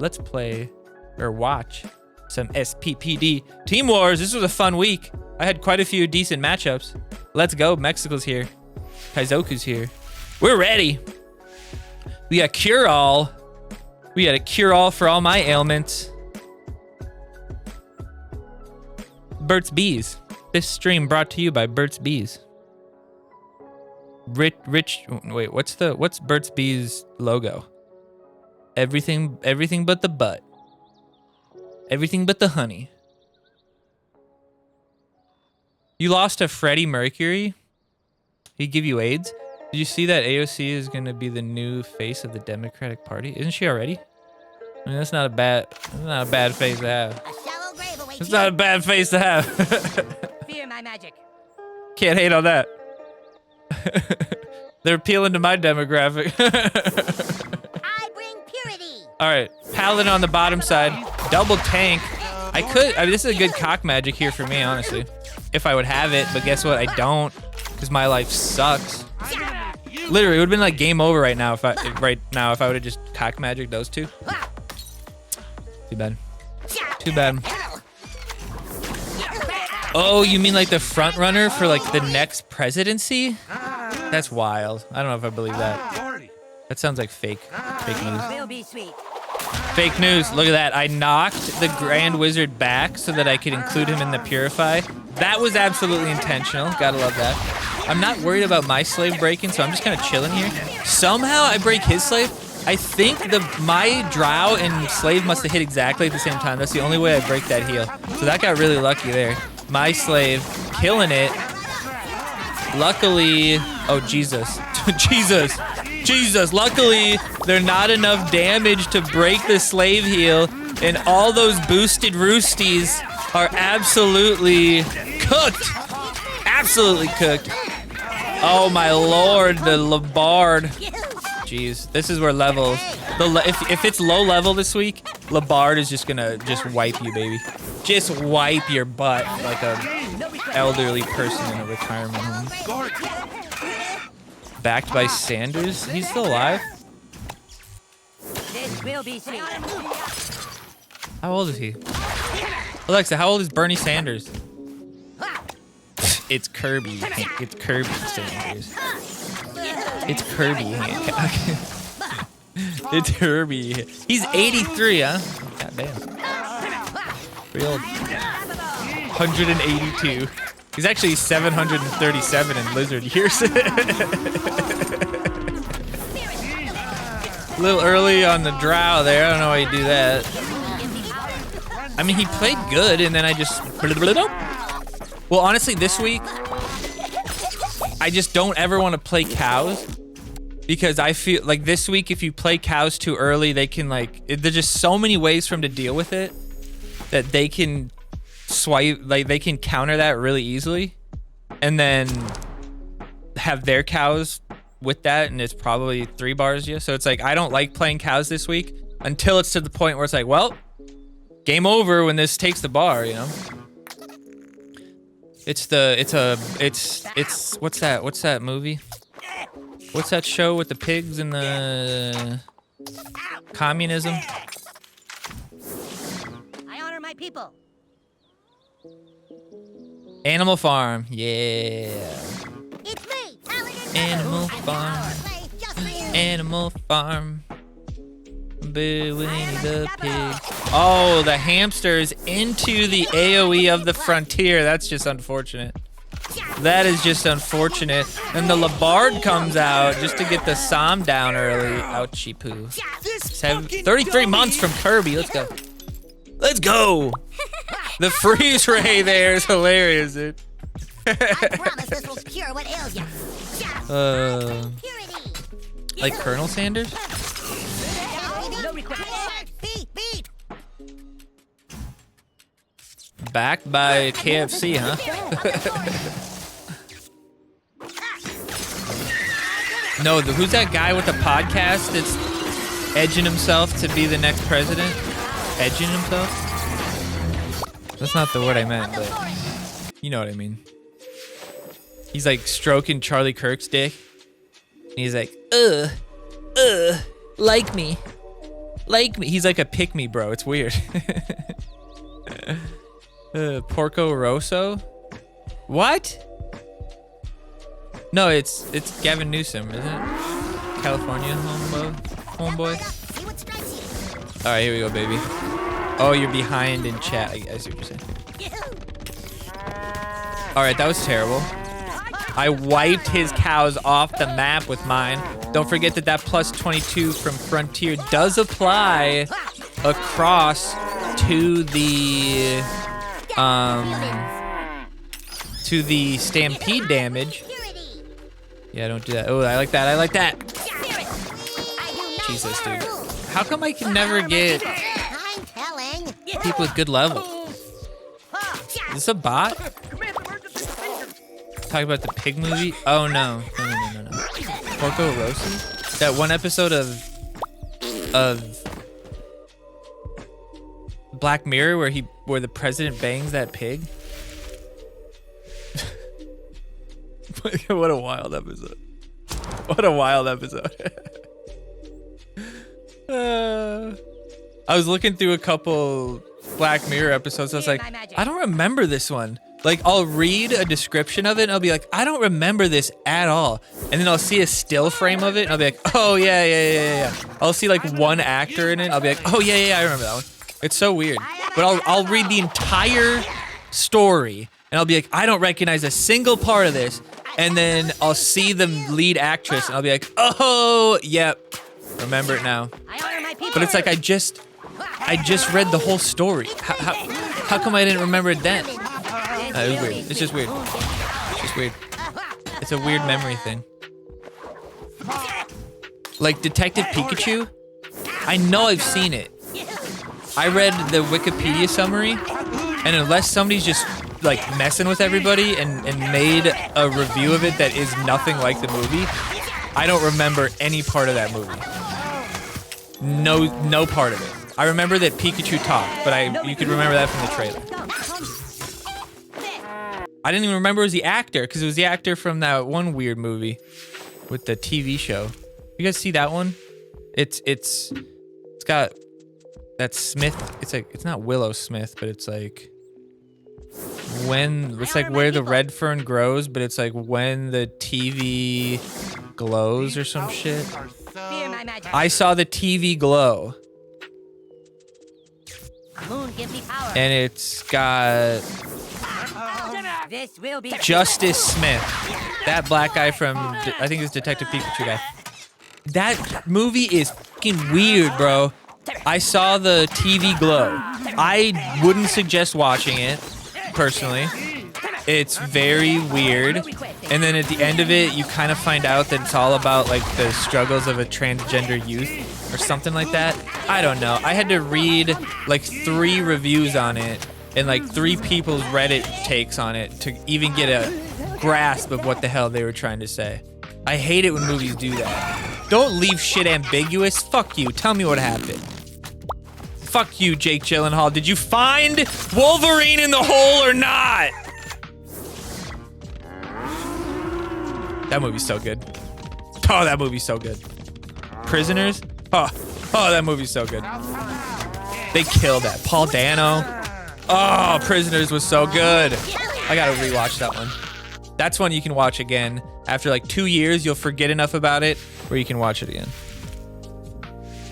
let's play or watch some SPPD Team Wars. This was a fun week. I had quite a few decent matchups. Let's go. Mexico's here. Kaizoku's here. We're ready. We got cure all. We got a cure all for all my ailments. Burt's Bees. This stream brought to you by Burt's Bees. Wait, what's Burt's Bees logo? Everything but the butt. Everything but the honey. You lost to Freddie Mercury? He'd give you AIDS? Did you see that AOC is gonna be the new face of the Democratic Party? Isn't she already? I mean, that's not a bad face to have. It's not a bad face to have. Fear my magic. Can't hate on that. They're appealing to my demographic. I bring purity. All right, Paladin on the bottom side, double tank. I mean, this is a good cock magic here for me, honestly. If I would have it, but guess what? I don't, because my life sucks. Literally, it would have been like game over right now if I would have just cock magic those two. Too bad. Too bad. Oh, you mean like the front runner for like the next presidency? That's wild. I don't know if I believe that. That sounds like fake news. Will be sweet. Fake news. Look at that. I knocked the Grand Wizard back so that I could include him in the Purify. That was absolutely intentional. Gotta love that. I'm not worried about my slave breaking, so I'm just kind of chilling here. Somehow I break his slave. I think my drow and slave must have hit exactly at the same time. That's the only way I break that heal. So that got really lucky there. My slave killing it. Luckily, oh Jesus, Jesus. Luckily, there's not enough damage to break the slave heal, and all those boosted roosties are absolutely cooked. Absolutely cooked. Oh my lord, the Labard. Jeez, this is where levels. If it's low level this week, Labard is just gonna wipe you, baby. Just wipe your butt like a elderly person in a retirement home. Backed by Sanders? He's still alive? This will be sweet. How old is he? Alexa, how old is Bernie Sanders? It's Kirby. It's Kirby Sanders. It's Kirby Hancock. It's Kirby. He's 83, huh? God damn. Real 182. He's actually 737 in lizard years. A little early on the drow there. I don't know why you do that. I mean, he played good, and then I just... Well, honestly, this week, I just don't ever want to play cows. Because I feel like this week, if you play cows too early, they can there's just so many ways for them to deal with it that they can swipe, they can counter that really easily and then have their cows with that, and it's probably 3 bars you. So it's like, I don't like playing cows this week until it's to the point where it's like, well, game over when this takes the bar, you know? It's what's that movie? What's that show with the pigs and the communism? I honor my people. Animal Farm, yeah. It's me, Paladin. Animal Farm, Animal Farm. Boo, Winnie the Pig. Oh, the hamsters into the AoE of the frontier. That's just unfortunate. That is just unfortunate. And the Labard comes out just to get the Som down early. Ouchie poo. 33 months from Kirby. Let's go. Let's go. The freeze ray there is hilarious, dude. I promise this will cure what ails you. Like Colonel Sanders? No request. Beep. Backed by KFC, huh? No, who's that guy with the podcast that's edging himself to be the next president? Edging himself? That's not the word I meant, but you know what I mean. He's like stroking Charlie Kirk's dick. And he's like, like me. like me. He's like a pick me, bro. It's weird. Porco Rosso? What? No, it's Gavin Newsom, isn't it? California homeboy. See what strikes you. All right, here we go, baby. Oh, you're behind in chat. I see what you're saying. All right, that was terrible. I wiped his cows off the map with mine. Don't forget that plus 22 from Frontier does apply across to the stampede damage. Yeah, don't do that. Oh, I like that. I like that. Jesus, dude. How come I can never get people with good level? Is this a bot? Talk about the pig movie? Oh no. No. Porco Rosso? That one episode of Black Mirror where the president bangs that pig? What a wild episode. What a wild episode. I was looking through a couple Black Mirror episodes. I was like, I don't remember this one. Like, I'll read a description of it and I'll be like, I don't remember this at all. And then I'll see a still frame of it and I'll be like, oh, yeah. I'll see like one actor in it. I'll be like, oh, yeah, I remember that one. It's so weird. But I'll read the entire story and I'll be like, I don't recognize a single part of this. And then I'll see the lead actress and I'll be like, oh, yep. Remember it now. But it's like, I just read the whole story. How come I didn't remember it then? It was weird. It's just weird. It's just weird. It's a weird memory thing. Like Detective Pikachu, I know I've seen it. I read the Wikipedia summary, and unless somebody's just like messing with everybody and made a review of it that is nothing like the movie, I don't remember any part of that movie. No part of it. I remember that Pikachu talked, but you could remember that from the trailer. I didn't even remember it was the actor, because it was the actor from that one weird movie with the TV show. You guys see that one? It's got that Smith. It's not Willow Smith, but it's like where the red fern grows, but it's like when the TV glows or some shit. I saw the TV glow. And it's got Justice Smith, that black guy from, I think it's Detective Pikachu guy. That movie is fucking weird, bro. I saw the TV glow. I wouldn't suggest watching it, personally. It's very weird. And then at the end of it, you kind of find out that it's all about like the struggles of a transgender youth or something like that. I don't know. I had to read like 3 reviews on it and like 3 people's Reddit takes on it to even get a grasp of what the hell they were trying to say. I hate it when movies do that. Don't leave shit ambiguous. Fuck you. Tell me what happened. Fuck you, Jake Gyllenhaal. Did you find Wolverine in the hole or not? That movie's so good. Oh, that movie's so good. Prisoners? Oh, that movie's so good. They killed that. Paul Dano. Oh, Prisoners was so good. I gotta rewatch that one. That's one you can watch again. After like 2 years, you'll forget enough about it where you can watch it again.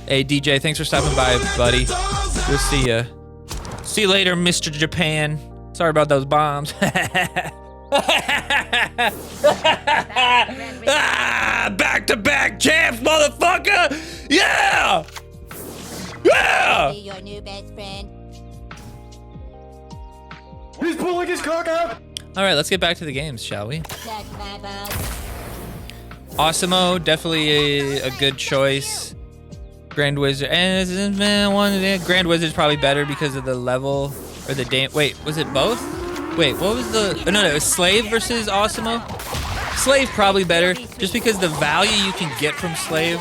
Hey, DJ, thanks for stopping by, buddy. We'll see ya. See you later, Mr. Japan. Sorry about those bombs. Back-to-back champs, motherfucker! Yeah! Yeah! Be your new best friend. He's pulling his cock out! All right, let's get back to the games, shall we? Suck my balls. Osimo, definitely a good choice. Grand Wizard, Grand Wizard's probably better because of the level or the damn. Wait, was it both? Wait, what was the? Oh, no, it was Slave versus Osimo. Slave probably better, just because the value you can get from Slave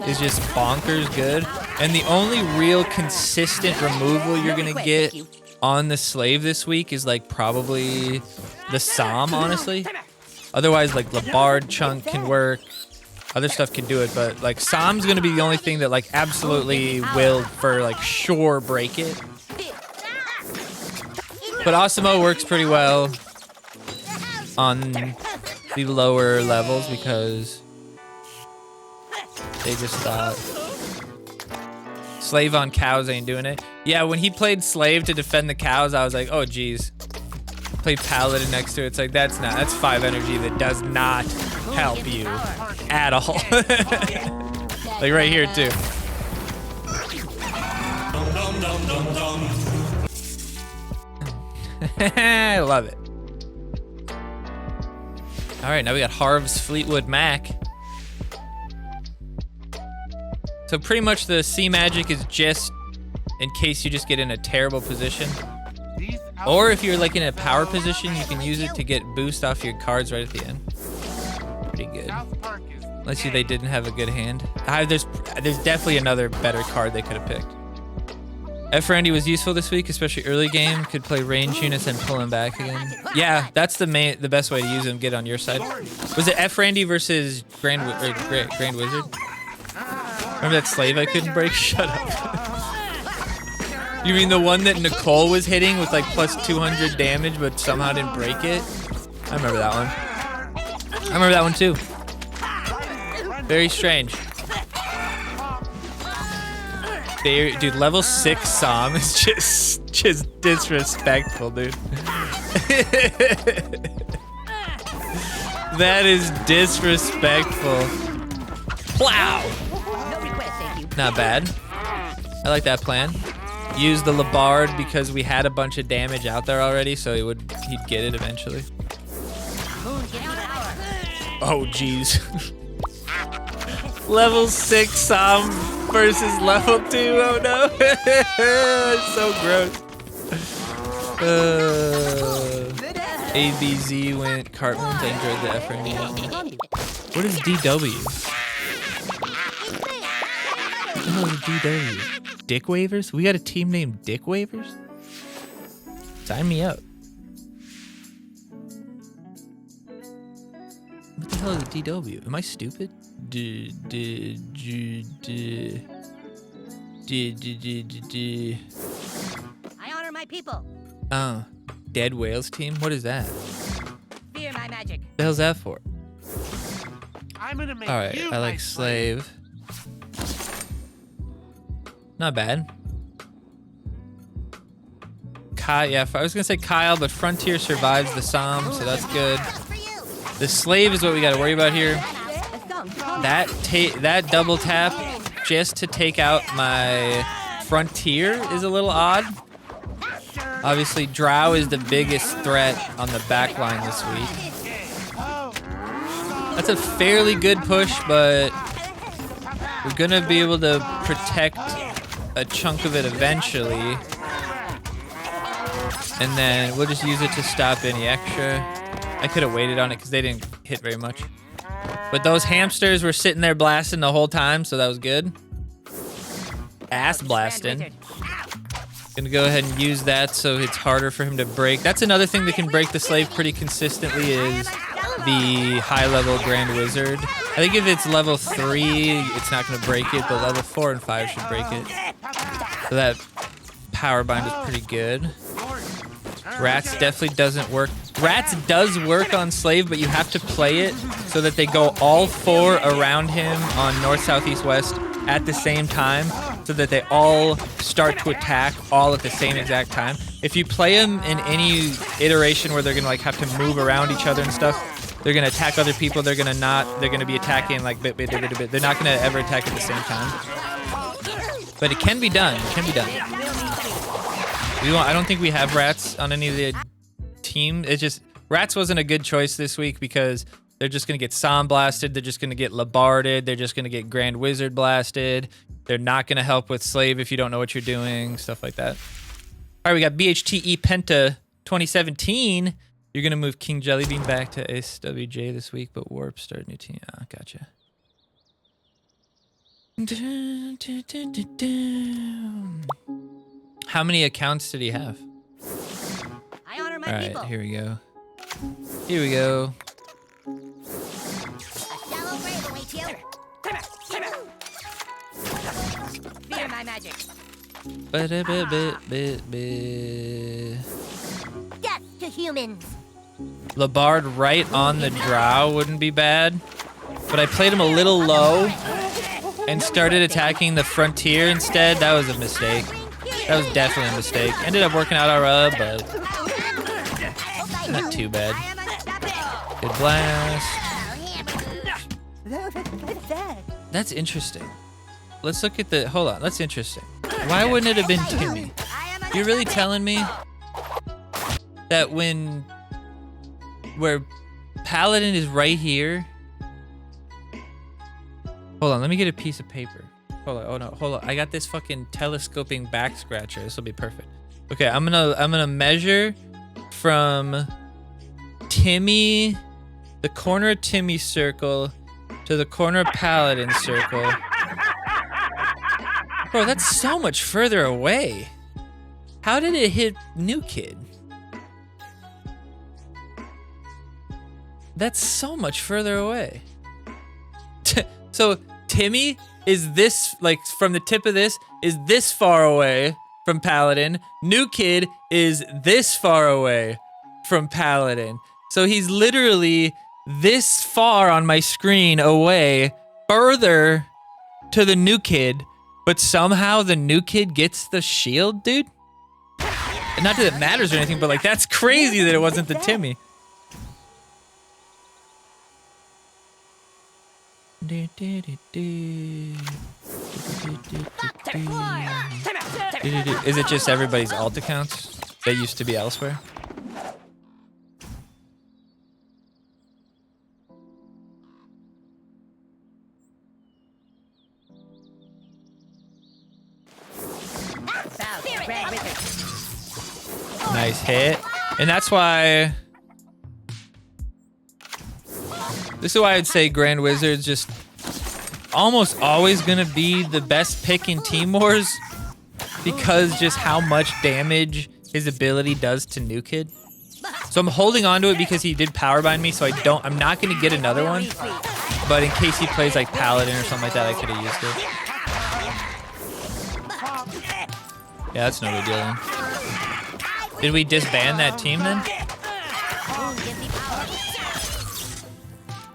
is just bonkers good, and the only real consistent removal you're gonna get on the Slave this week is like probably the Psalm, honestly. Otherwise, like Labard chunk can work. Other stuff can do it, but like SoMM's gonna be the only thing that like absolutely will for like sure break it. But Osimo works pretty well on the lower levels because they just thought Slave on cows ain't doing it. Yeah, when he played Slave to defend the cows, I was like, oh geez. Played Paladin next to it. It's like that's 5 energy that does not help you at all. Like right here too. I love it. All right, now we got Harv's Fleetwood Mac. So pretty much the C magic is just in case you just get in a terrible position. Or if you're like in a power position, you can use it to get boost off your cards right at the end. Pretty good. Unless they didn't have a good hand. There's definitely another better card they could have picked. F Randy was useful this week, especially early game. Could play range units and pull him back again. Yeah, that's the best way to use him. Get on your side. Was it F Randy versus Grand Wizard? Remember that Slave I couldn't break? Shut up. You mean the one that Nicole was hitting with like plus 200 damage, but somehow didn't break it? I remember that one. I remember that one too. Very strange. Dude, level 6 SoMM is just disrespectful, dude. That is disrespectful. Plow! Not bad. I like that plan. Use the Labard because we had a bunch of damage out there already, so he'd get it eventually. Oh jeez. Level 6 SoMM versus level 2. Oh no. It's so gross. ABZ went Cartman's. I enjoyed the effort. What is DW? What the hell is DW? Dick Wavers? We got a team named Dick Wavers? Sign me up. What the hell is DW? Am I stupid? I honor my people. Oh, Dead Whales team? What is that? Fear my magic. What the hell's that for? I'm gonna make Alright, you I like my Slave. Not bad. Yeah, I was gonna say Kyle, but Frontier survives the SoMM, so that's good. The Slave is what we gotta worry about here. That double tap just to take out my Frontier is a little odd. Obviously, Drow is the biggest threat on the back line this week. That's a fairly good push, but we're gonna be able to protect a chunk of it eventually. And then we'll just use it to stop any extra. I could have waited on it because they didn't hit very much. But those hamsters were sitting there blasting the whole time, so that was good. Ass blasting. Gonna go ahead and use that so it's harder for him to break. That's another thing that can break the Slave pretty consistently is the high-level Grand Wizard. I think if it's level 3, it's not gonna break it, but level 4 and 5 should break it. So that power bind is pretty good. Rats definitely doesn't work. Rats does work on Slave, but you have to play it so that they go all 4 around him on north, south, east, west at the same time so that they all start to attack all at the same exact time. If you play them in any iteration where they're gonna like have to move around each other and stuff, they're gonna attack other people. They're gonna be attacking like bit. They're not gonna ever attack at the same time. But it can be done. It can be done. I don't think we have rats on any of the team. It's just rats wasn't a good choice this week because they're just gonna get SoMM blasted. They're just gonna get Labarded. They're just gonna get Grand Wizard blasted. They're not gonna help with Slave if you don't know what you're doing. Stuff like that. All right, we got BHTE Penta 2017. You're gonna move King Jellybean back to SWJ this week, but Warp start new team. Ah, gotcha. How many accounts did he have? I honor my All right, people. here we go. Here we go. A shallow grave awaits you. magic. Death to humans. Labard right on the drow wouldn't be bad, but I played him a little low and started attacking the frontier instead. That was a mistake. That was definitely a mistake. Ended up working out alright, but not too bad. I am unstoppable. Good blast. That's interesting. Let's look at the, hold on, that's interesting. Why wouldn't it have been Timmy? I am You're really telling me that where Paladin is right here. Hold on, let me get a piece of paper. Hold on, oh no, hold on. I got this fucking telescoping back scratcher. This will be perfect. Okay, I'm gonna measure from Timmy, the corner of Timmy's circle to the corner of Paladin's circle. Bro, that's so much further away. How did it hit New Kid? That's so much further away. So Timmy is this, like from the tip of this, is this far away from Paladin. New Kid is this far away from Paladin. So he's literally this far on my screen away, further to the New Kid, but somehow the New Kid gets the shield, dude? And not that it matters or anything, but like that's crazy that it wasn't the Timmy. Is it just everybody's alt accounts that used to be elsewhere? Nice hit. And that's why... This is why I'd say Grand Wizard's just almost always gonna be the best pick in Team Wars because just how much damage his ability does to New Kid. So I'm holding on to it because he did power bind me, so I'm not gonna get another one. But in case he plays like Paladin or something like that, I could have used it. Yeah, that's no big deal then. Did we disband that team then?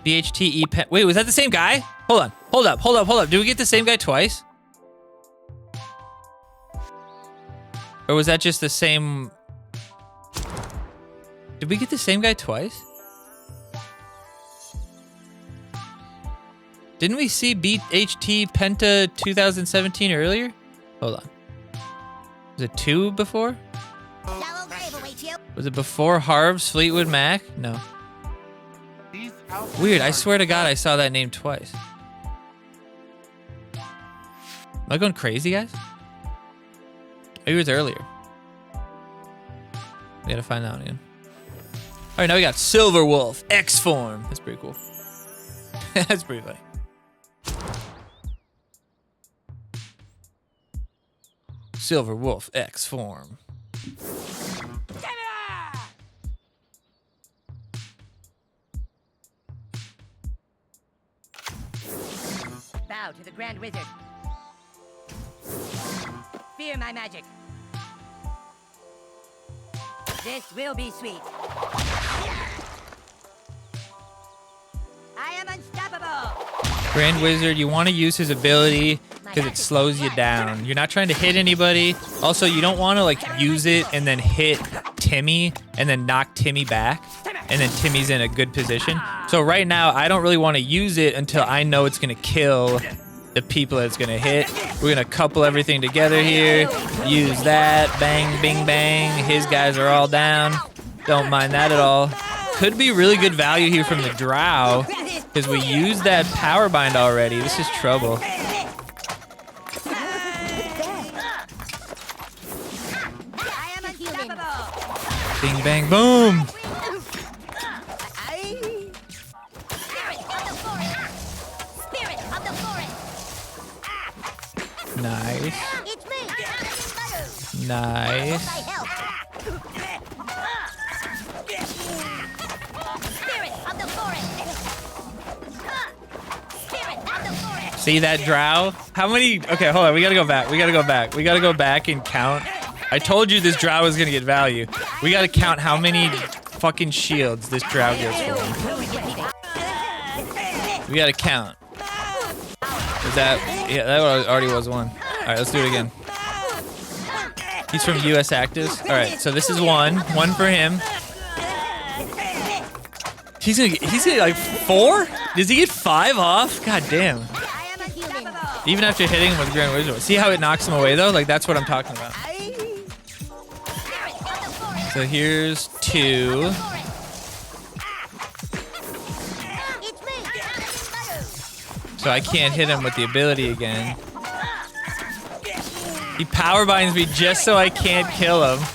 BHT pen. Wait, was that the same guy? Hold on. Hold up. Did we get the same guy twice? Or was that just the same? Did we get the same guy twice? Didn't we see BHT Penta 2017 earlier? Hold on. Was it 2 before? Was it before Harv's Fleetwood Mac? No. Weird, I swear to God I saw that name twice. Am I going crazy, guys? Maybe it was earlier. We gotta find out again. Alright, now we got Silver Wolf, X form. That's pretty cool. That's pretty funny. Silver Wolf, X form. Bow to the Grand Wizard. Fear my magic. This will be sweet. I am unstoppable. Grand Wizard, you want to use his ability because it slows you down. You're not trying to hit anybody. Also, you don't want to like use it and then hit Timmy and then knock Timmy back. And then Timmy's in a good position. So right now, I don't really want to use it until I know it's going to kill the people that it's going to hit. We're going to couple everything together here. Use that. Bang, bing, bang. His guys are all down. Don't mind that at all. Could be really good value here from the Drow because we used that power bind already. This is trouble. I am unstoppable. Bing, bang, boom. Nice. It's me. Nice. See that drow? How many? Okay, hold on. We gotta go back. We gotta go back. We gotta go back and count. I told you this drow was gonna get value. We gotta count how many fucking shields this drow gets for him. We gotta count. Is that? Yeah, that already was one. All right, let's do it again. He's from US Actives. All right, so this is one for him. He's gonna get like 4? Does he get 5 off? God damn. I am unstoppable. Even after hitting him with Grand Wizard. See how it knocks him away though? Like that's what I'm talking about. So here's 2. So I can't hit him with the ability again. He power binds me just so I can't kill him.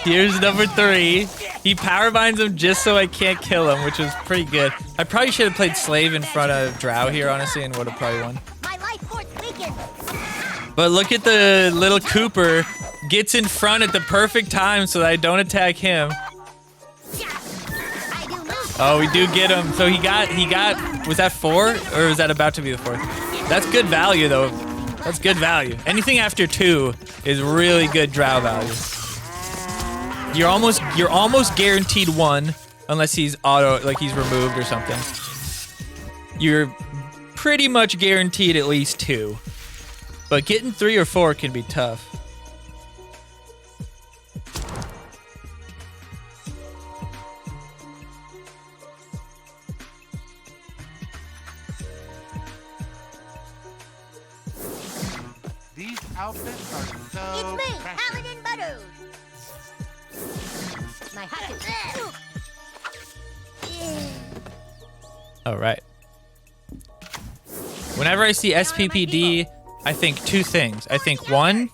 Here's number 3. He power binds him just so I can't kill him, which was pretty good. I probably should have played Slave in front of Drow here, honestly, and would have probably won. My life force weakens. But look at the little Cooper gets in front at the perfect time so that I don't attack him. I do move. Oh, we do get him. So he got, was that 4? Or was that about to be the 4th? That's good value, though. That's good value. Anything after 2 is really good Drow value. You're almost guaranteed 1, unless he's he's removed or something. You're pretty much guaranteed at least 2. But getting 3 or 4 can be tough. These outfits are so It's me, precious. Paladin Butters. My hot All right. Whenever I see SPPD, I think 2 things. I think 1,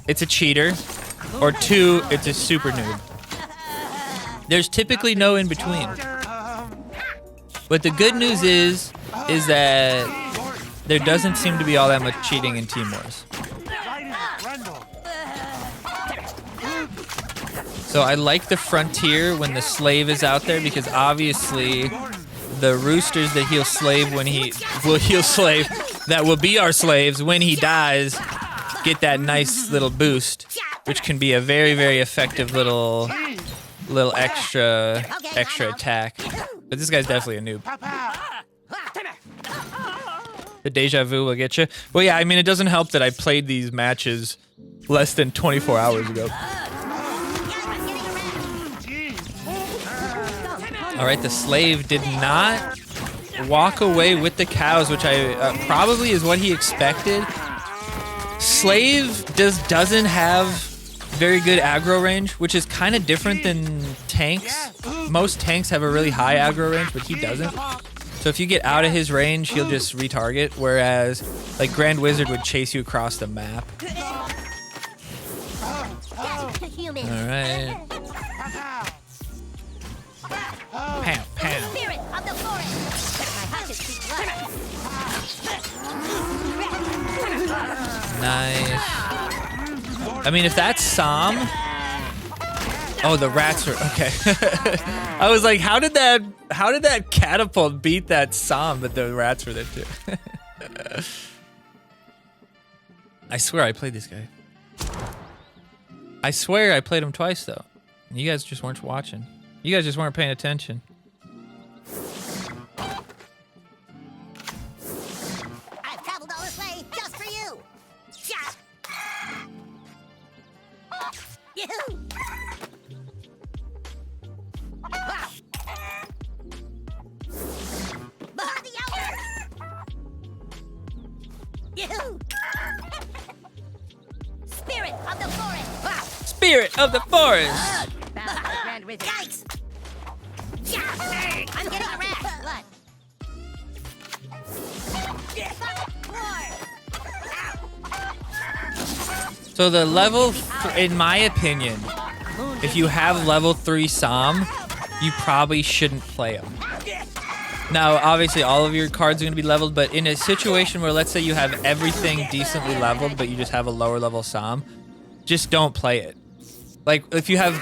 it's a cheater, or 2, it's a super noob. There's typically no in between. But the good news is that there doesn't seem to be all that much cheating in Team Wars. So I like the Frontier when the Slave is out there because obviously the roosters that he'll slave when he will heal slave that will be our slaves when he dies get that nice little boost, which can be a very, very effective little extra attack. But this guy's definitely a noob. The deja vu will get you. Well, yeah, I mean, it doesn't help that I played these matches less than 24 hours ago. All right, the Slave did not walk away with the cows, which I probably is what he expected. Slave doesn't have very good aggro range, which is kind of different than tanks. Most tanks have a really high aggro range, but he doesn't. So if you get out of his range, he'll just retarget, whereas like Grand Wizard would chase you across the map. All right. Pow, pow. Spirit of the forest. My hatchet speaks Nice. I mean, if that's Som. Oh, the rats are okay. I was like, how did that catapult beat that Som? But the rats were there too. I swear I played this guy. I swear I played him twice though. You guys just weren't watching. You guys just weren't paying attention. I've traveled all this way just for you. Yoo-hoo. The Elder. Yoo-hoo. Spirit of the forest. Spirit of the forest. Grand Wizard. Yikes. I'm getting a rat. Blood. So the level, in my opinion, if you have level 3 Som, you probably shouldn't play him. Now, obviously, all of your cards are going to be leveled, but in a situation where, let's say you have everything decently leveled, but you just have a lower level Som, just don't play it. Like, if you have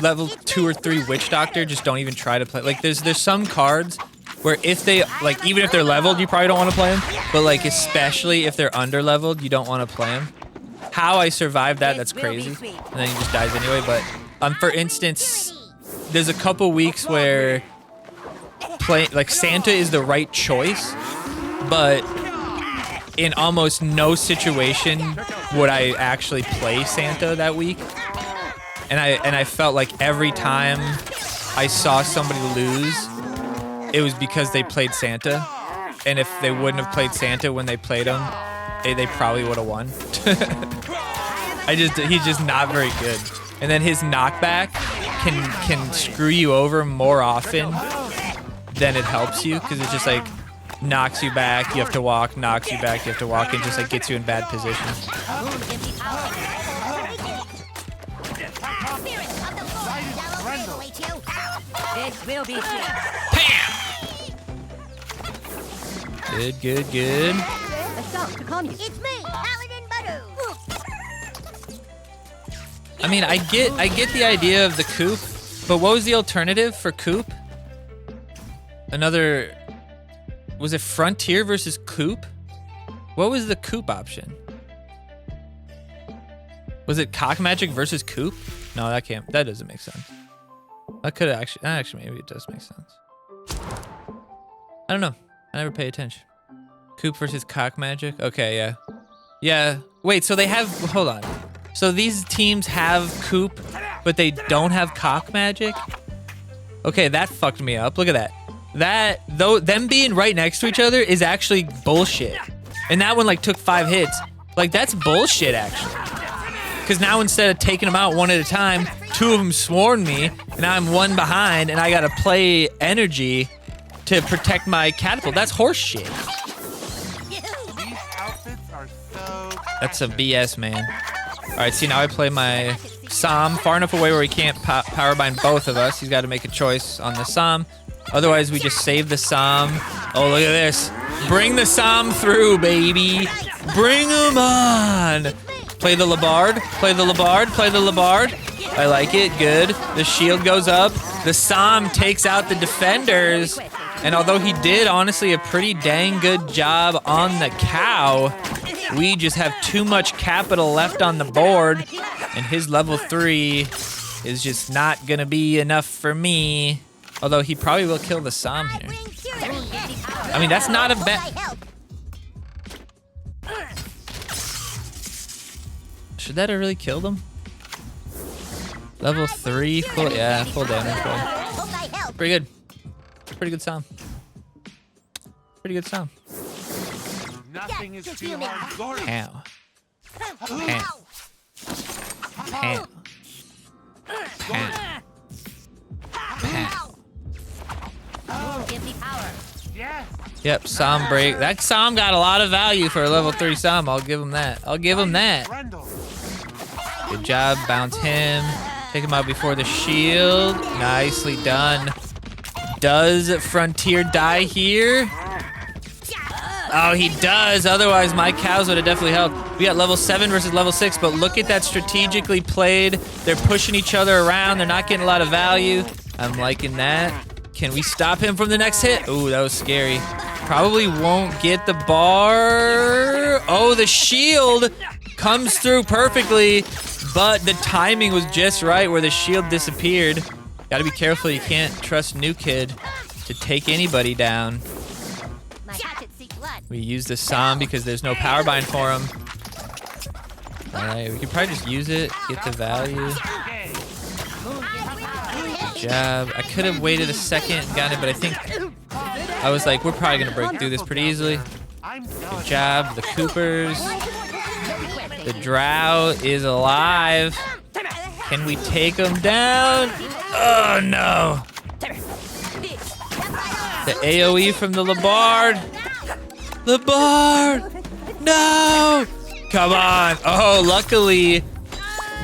level 2 or 3 Witch Doctor, just don't even try to play. Like, there's some cards where if they, like, even if they're leveled, you probably don't want to play them. But, like, especially if they're under leveled, you don't want to play them. How I survived that, that's crazy. And then he just dies anyway. But, for instance, there's a couple weeks where like Santa is the right choice, but in almost no situation would I actually play Santa that week. And I felt like every time I saw somebody lose, it was because they played Santa. And if they wouldn't have played Santa when they played him, they probably would have won. He's just not very good. And then his knockback can screw you over more often than it helps you, because it just like knocks you back, you have to walk, knocks you back, you have to walk, and just like gets you in bad positions. This will be sweet. Good, good, good. A song to calm you. It's me, Paladin Badu. I mean, I get the idea of the coop, but what was the alternative for coop? Another, was it Frontier versus Coop? What was the Coop option? Was it Cock Magic versus Coop? No, that doesn't make sense. That could actually maybe it does make sense. I don't know. I never pay attention. Coop versus Cock Magic? Okay, yeah. Yeah, wait, so they have, hold on. So these teams have Coop, but they don't have Cock Magic? Okay, that fucked me up. Look at that. Them being right next to each other is actually bullshit. And that one like took 5 hits. Like that's bullshit actually. Because now instead of taking them out one at a time, 2 of them swarmed me, and now I'm 1 behind, and I gotta play energy to protect my catapult. That's horse shit. These outfits are so That's a BS, man. All right, see, now I play my Som far enough away where he can't powerbind both of us. He's got to make a choice on the Som. Otherwise, we just save the Som. Oh, look at this. Bring the Som through, baby. Bring him on. Play the Labard. Play the Labard. Play the Labard. I like it. Good. The shield goes up. The Som takes out the defenders. And although he did, honestly, a pretty dang good job on the cow, we just have too much capital left on the board. And his level 3 is just not going to be enough for me. Although he probably will kill the Som here. I mean, that's not a bad... Should that have really killed him? Level 3, full, yeah, full damage. Bro. Pretty good. Pretty good Som. Pretty good Som. nothing is too hard. Glory. How? How? How? Give me power. Yes. Yep, Som break. That Som got a lot of value for a level 3 Som. I'll give him that. I'll give him that. Brendel. Good job. Bounce him. Take him out before the shield. Nicely done. Does Frontier die here? Oh, he does. Otherwise, my cows would have definitely helped. We got level 7 versus level 6, but look at that strategically played. They're pushing each other around. They're not getting a lot of value. I'm liking that. Can we stop him from the next hit? Ooh, that was scary. Probably won't get the bar. Oh, the shield comes through perfectly, but the timing was just right where the shield disappeared. Gotta be careful. You can't trust New Kid to take anybody down. My hatchet seek blood. We use the Som because there's no power bind for him. Alright, we could probably just use it, get the value. Okay. Good job. I could have waited a second and gotten it, but I think I was like, we're probably gonna break through this pretty easily. I'm Good done. job. The Coopers. The Drow is alive. Can we take him down? Oh no. The AoE from the Labard. Labard! No! Come on. Oh, luckily,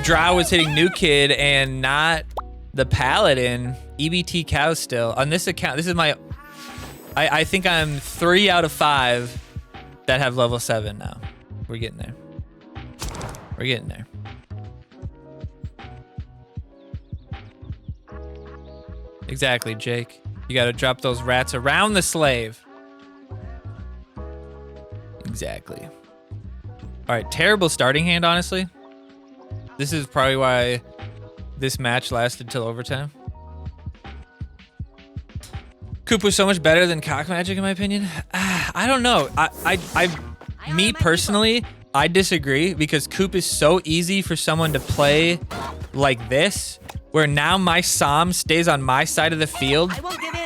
Drow was hitting New Kid and not the Paladin. EBT cows still. On this account, this is my... I think I'm 3 out of 5 that have level 7 now. We're getting there. We're getting there. Exactly, Jake. You gotta drop those rats around the slave. Exactly. All right, terrible starting hand, honestly. This is probably why this match lasted till overtime. Coop was so much better than Cock Magic, in my opinion. I don't know. Me personally, I disagree because Coop is so easy for someone to play like this, where now my SoMM stays on my side of the field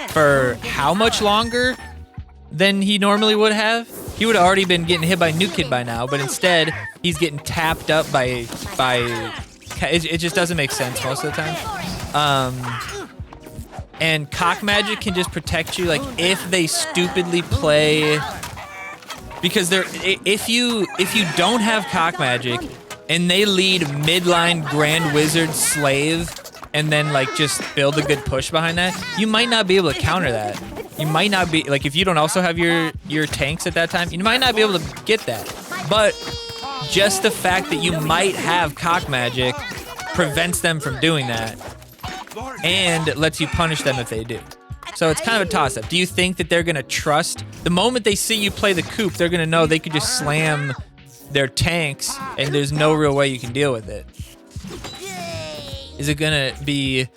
for how much longer than he normally would have? He would have already been getting hit by New Kid by now, but instead he's getting tapped up by it just doesn't make sense most of the time. And Cock Magic can just protect you, like if they stupidly play, because if you don't have Cock Magic and they lead midline Grand Wizard Slave and then like just build a good push behind that, you might not be able to counter that. You might not be, like if you don't also have your tanks at that time, you might not be able to get that. But just the fact that you might have Cock Magic prevents them from doing that and lets you punish them if they do. So it's kind of a toss-up. Do you think that they're gonna trust, the moment they see you play the Coop, they're gonna know they could just slam their tanks and there's no real way you can deal with it? Is it gonna be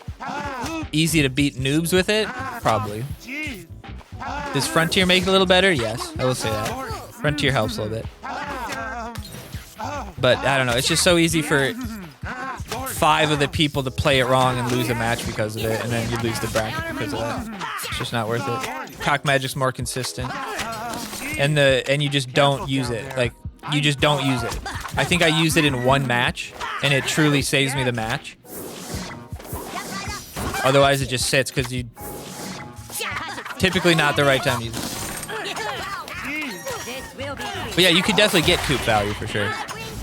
easy to beat noobs with it? Probably. Does Frontier make it a little better? Yes, I will say that. Frontier helps a little bit. But I don't know, it's just so easy for 5 of the people to play it wrong and lose a match because of it, and then you lose the bracket because of that. It's just not worth it. Cock Magic's more consistent. And you just don't use it. Like, you just don't use it. I think I used it in 1 match, and it truly saves me the match. Otherwise, it just sits because you... Typically not the right time to use it. But yeah, you could definitely get Coop value for sure.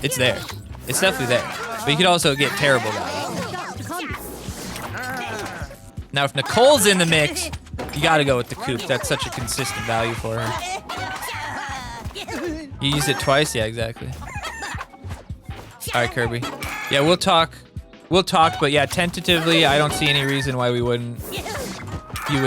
It's there. It's definitely there. But you could also get terrible value. Now, if Nicole's in the mix, you gotta go with the Coop. That's such a consistent value for her. You used it twice? Yeah, exactly. All right, Kirby. Yeah, we'll talk. We'll talk, but yeah, tentatively, I don't see any reason why you wouldn't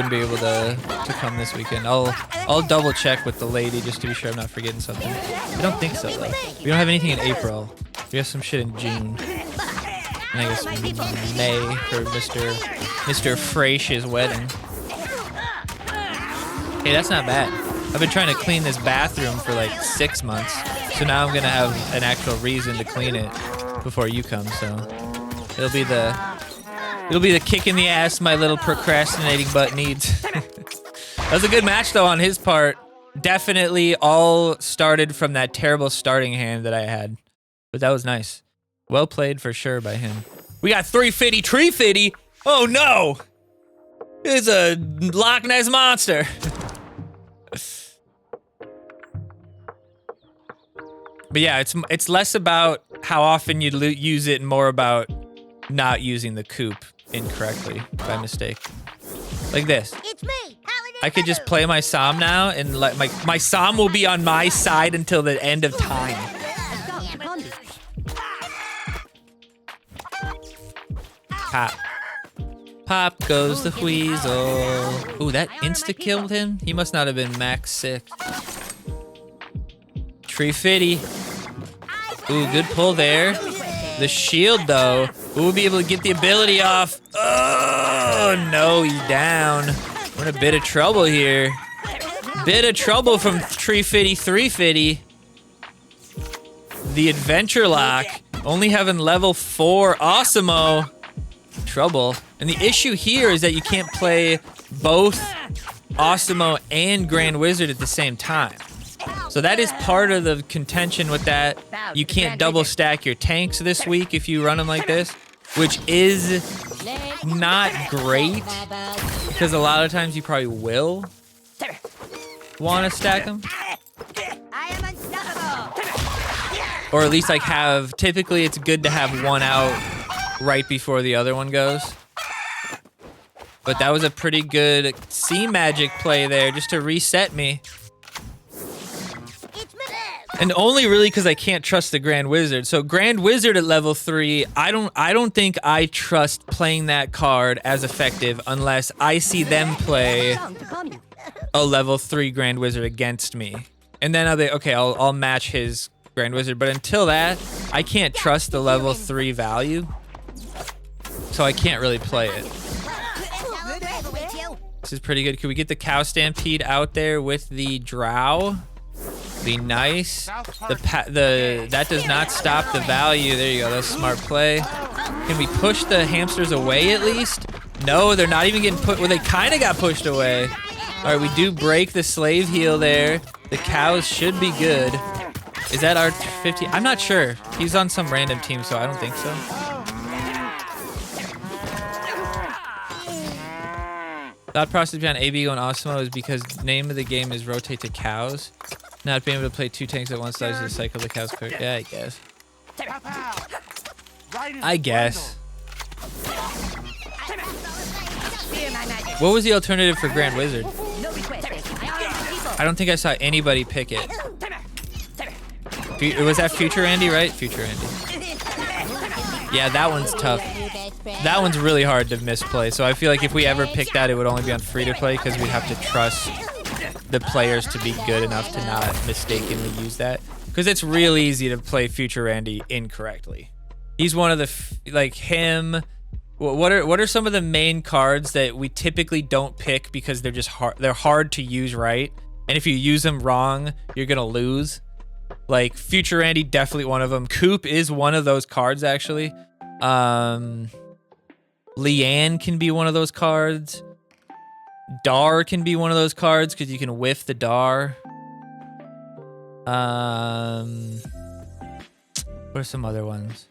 be able to come this weekend. I'll double check with the lady just to be sure I'm not forgetting something. I don't think so though. We don't have anything in April. We have some shit in June. And I guess May for Mr. Frash's wedding. Hey, that's not bad. I've been trying to clean this bathroom for like 6 months. So now I'm gonna have an actual reason to clean it before you come, so it'll be the kick in the ass my little procrastinating butt needs. That was a good match though on his part. Definitely all started from that terrible starting hand that I had. But that was nice. Well played for sure by him. We got 350 Tree Fitty. Oh no! It's a Loch Ness monster. But yeah, it's less about how often you use it and more about not using the Coop incorrectly by mistake. Like this. It's me, I could just play my SoMM now and let my SoMM will be on my side until the end of time. Pop. Pop goes the Weasel. Ooh, that insta-killed him? He must not have been max 6. Tree Fitty. Ooh, good pull there. The shield, though. We'll be able to get the ability off. Oh, no, he's down. We're in a bit of trouble here. Bit of trouble from Tree Fitty 350. The Adventure Lock. Only having level 4 Awesemo. Trouble. And the issue here is that you can't play both Awesemo and Grand Wizard at the same time. So that is part of the contention with that. You can't double stack your tanks this week if you run them like this, which is not great because a lot of times you probably will want to stack them. I am unstoppable. Or at least like have, typically it's good to have one out right before the other one goes. But that was a pretty good sea magic play there just to reset me. And only really because I can't trust the Grand Wizard. So Grand Wizard at level 3, I don't think I trust playing that card as effective unless I see them play Song to calm you. a level 3 Grand Wizard against me. And then I'll be, okay, I'll match his Grand Wizard. But until that, I can't trust the level 3 value. So I can't really play it. This is pretty good. Can we get the Cow Stampede out there with the Drow? Be nice. That does not stop the value. There you go. That's smart play. Can we push the hamsters away at least? No, they're not even getting put. Well, they kind of got pushed away. All right, we do break the slave heel there. The cows should be good. Is that our 50? I'm not sure. He's on some random team, so I don't think so. Thought process behind AB going Osmo is because the name of the game is rotate to cows. Not being able to play 2 tanks at once allows you to cycle the cows quick. Yeah, I guess. I guess. What was the alternative for Grand Wizard? I don't think I saw anybody pick it. Was that Future Andy, right? Future Andy. Yeah, that one's tough. That one's really hard to misplay. So I feel like if we ever pick that, it would only be on free to play because we'd have to trust the players to be good enough to not mistakenly use that. Because it's real easy to play Future Andy incorrectly. He's one of the like him. What are some of the main cards that we typically don't pick because they're just hard? They're hard to use right, and if you use them wrong, you're gonna lose. Like Future Andy, definitely one of them. Coop is one of those cards actually. Leanne can be one of those cards. Dar can be one of those cards because you can whiff the Dar. What are some other ones?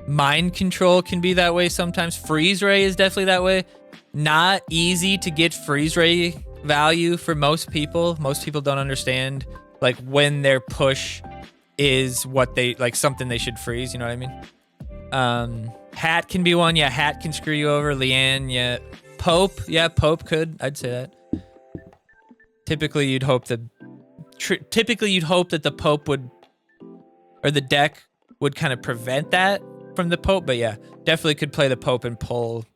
Mind Control can be that way sometimes. Freeze Ray is definitely that way. Not easy to get Freeze Ray value for most people. Most people don't understand like when their push is what they like something they should freeze, you know what I mean? Hat can be one. Yeah, Hat can screw you over. Leanne, yeah. Pope, yeah, Pope could. I'd say that. Typically, you'd hope that the Pope would, or the deck would kind of prevent that from the Pope. But yeah, definitely could play the Pope and pull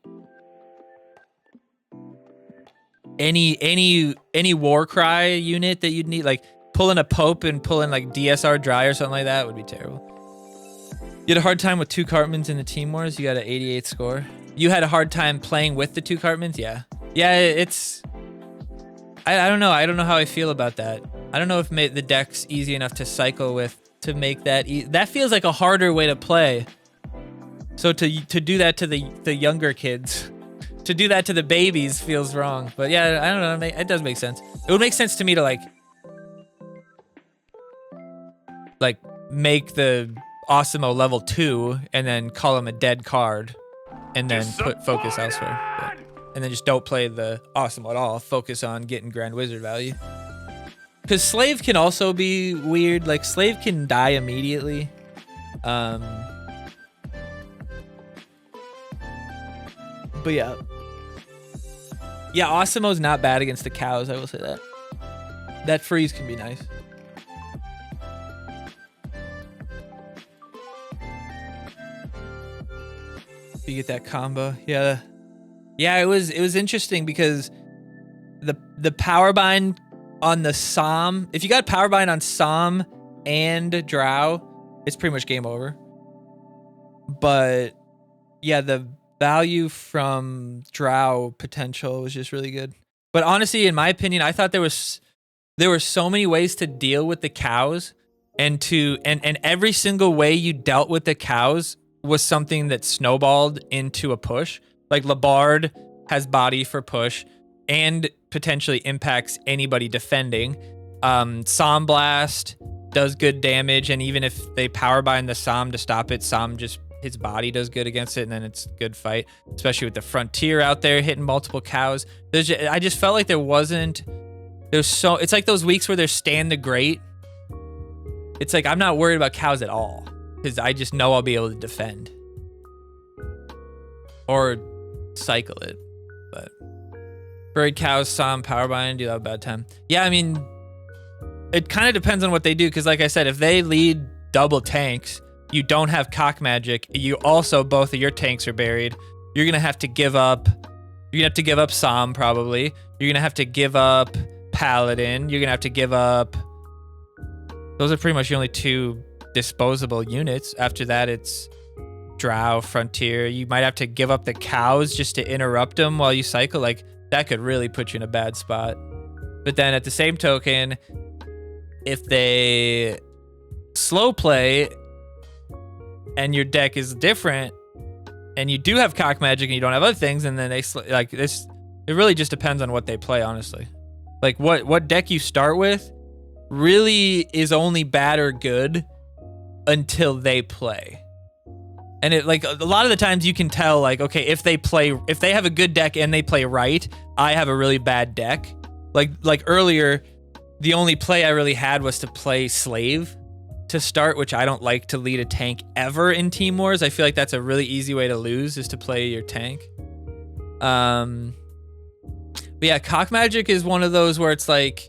any war cry unit that you'd need. Like pulling a Pope and pulling like DSR Dry or something like that would be terrible. You had a hard time with 2 Cartmans in the Team Wars. You got an 88 score. You had a hard time playing with the 2 Cartmans? Yeah. Yeah, it's... I don't know. I don't know how I feel about that. I don't know if the deck's easy enough to cycle with to make that... That feels like a harder way to play. So to do that to the younger kids, to do that to the babies feels wrong. But yeah, I don't know. It does make sense. It would make sense to me to like make the Osmo level 2 and then call him a dead card and then put focus elsewhere. But, and then just don't play the Osmo at all. Focus on getting Grand Wizard value. Because Slave can also be weird. Like Slave can die immediately. But yeah. Yeah, Osmo's not bad against the cows, I will say that. That freeze can be nice. You get that combo. Yeah. Yeah, it was interesting because the power bind on the SoMM, if you got power bind on SoMM and Drow, it's pretty much game over. But yeah, the value from Drow potential was just really good. But honestly, in my opinion, I thought there were so many ways to deal with the cows and every single way you dealt with the cows was something that snowballed into a push. Like Labard has body for push and potentially impacts anybody defending. SoMM Blast does good damage, and even if they power bind the SoMM to stop it, SoMM just his body does good against it, and then it's a good fight. Especially with the Frontier out there hitting multiple cows. I just felt like it's like those weeks where there's Stan the Great. It's like I'm not worried about cows at all. Because I just know I'll be able to defend. Or cycle it. But Bird Cows, SoMM, Powerbind, do that a bad time. Yeah, I mean, it kind of depends on what they do, because like I said, if they lead double tanks, you don't have cock magic, you also, both of your tanks are buried, you're gonna have to give up, SoMM probably, you're gonna have to give up Paladin, you're gonna have to give up, those are pretty much the only 2 disposable units. After that, it's Drow, Frontier. You might have to give up the cows just to interrupt them while you cycle. Like, that could really put you in a bad spot. But then at the same token, if they slow play and your deck is different and you do have cock magic and you don't have other things, and then they like this, it really just depends on what they play, honestly. Like what deck you start with really is only bad or good until they play. And it, like, a lot of the times you can tell, like, okay, if they have a good deck and they play right, I have a really bad deck. Like earlier, the only play I really had was to play Slave to start, which I don't like to lead a tank ever in Team Wars. I feel like that's a really easy way to lose, is to play your tank. But yeah, cock magic is one of those where it's like,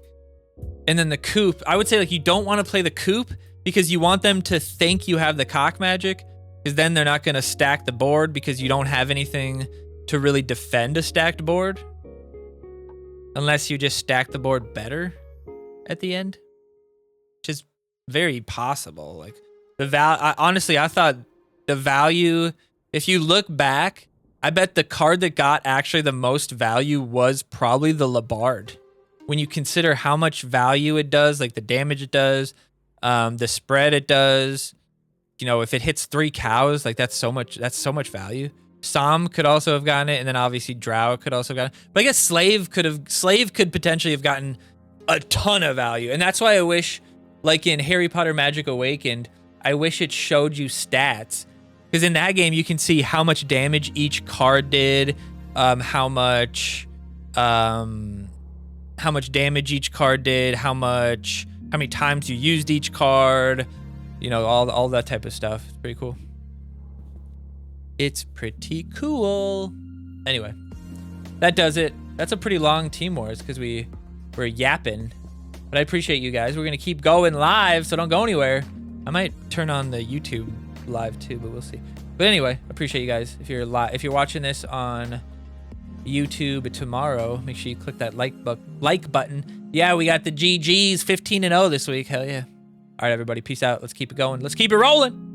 and then the coop, I would say, like, you don't want to play the coop because you want them to think you have the cock magic, because then they're not going to stack the board because you don't have anything to really defend a stacked board. Unless you just stack the board better at the end, which is very possible. Like, honestly, I thought the value, if you look back, I bet the card that got actually the most value was probably the Labard. When you consider how much value it does, like the damage it does, the spread it does, you know, if it hits 3 cows, like that's so much value. SoMM could also have gotten it, and then obviously Drow could also have gotten it. But I guess Slave could potentially have gotten a ton of value. And that's why I wish, like in Harry Potter Magic Awakened, I wish it showed you stats. Because in that game, you can see how much damage each card did, how much damage each card did, how many times you used each card, you know, all that type of stuff. It's pretty cool. It's pretty cool. Anyway, that does it. That's a pretty long Team Wars because we're yapping. But I appreciate you guys. We're gonna keep going live, so don't go anywhere. I might turn on the YouTube live too, but we'll see. But anyway, appreciate you guys. If you're watching this on YouTube tomorrow, make sure you click that like button. Yeah, we got the GGs 15-0 this week. Hell yeah. All right, everybody, peace out. Let's keep it going. Let's keep it rolling.